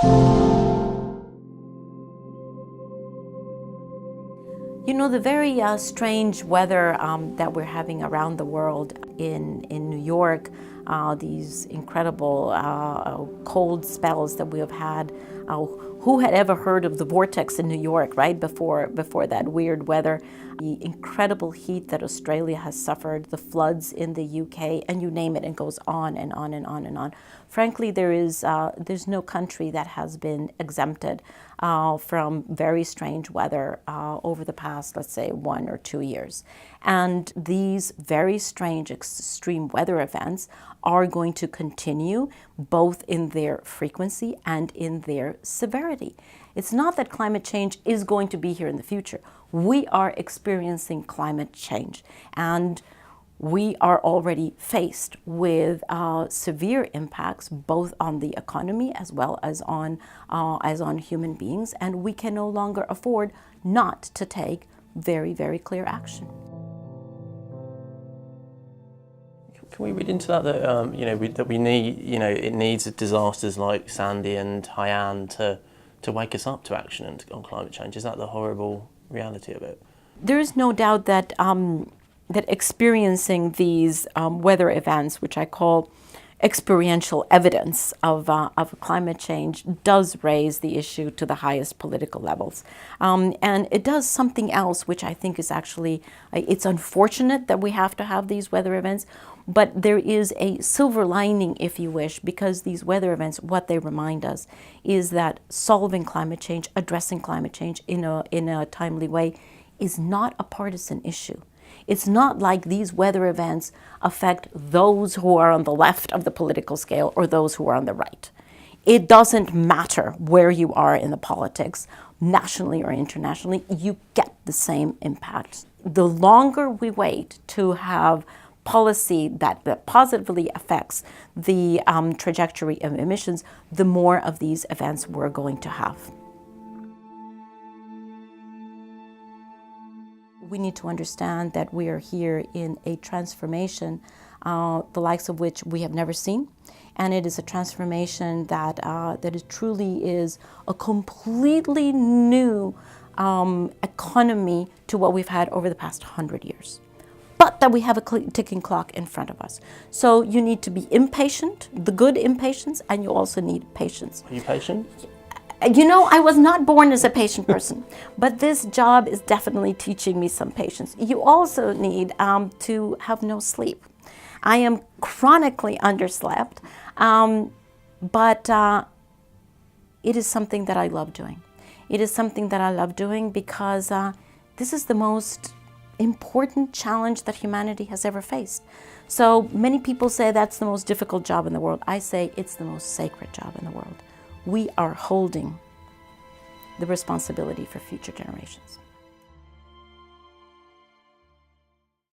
You know, the very strange weather that we're having around the world in New York, these incredible cold spells that we have had. Who had ever heard of the vortex in New York, right, before that weird weather? The incredible heat that Australia has suffered, the floods in the UK, and you name it, it goes on and on and on and on. Frankly, there's no country that has been exempted from very strange weather over the past, let's say, 1 or 2 years. And these very strange extreme weather events are going to continue both in their frequency and in their severity. It's not that climate change is going to be here in the future. We are experiencing climate change, and we are already faced with severe impacts both on the economy as well as on human beings, and we can no longer afford not to take very, very clear action. Can we read into that that we need, it needs disasters like Sandy and Haiyan to wake us up to action on climate change? Is that the horrible reality of it? There is no doubt that that experiencing these weather events, which I call experiential evidence of climate change, does raise the issue to the highest political levels. And it does something else, which I think is actually, it's unfortunate that we have to have these weather events, but there is a silver lining, if you wish, because these weather events, what they remind us is that solving climate change, addressing climate change in a timely way is not a partisan issue. It's not like these weather events affect those who are on the left of the political scale or those who are on the right. It doesn't matter where you are in the politics, nationally or internationally, you get the same impact. The longer we wait to have policy that positively affects the trajectory of emissions, the more of these events we're going to have. We need to understand that we are here in a transformation, the likes of which we have never seen. And it is a transformation that it truly is a completely new economy to what we've had over the past 100 years. But that we have a ticking clock in front of us. So you need to be impatient, the good impatience, and you also need patience. Are you patient? You know, I was not born as a patient person, but this job is definitely teaching me some patience. You also need to have no sleep. I am chronically underslept, but it is something that I love doing. It is something that I love doing because this is the most important challenge that humanity has ever faced. So many people say that's the most difficult job in the world. I say it's the most sacred job in the world. We are holding the responsibility for future generations.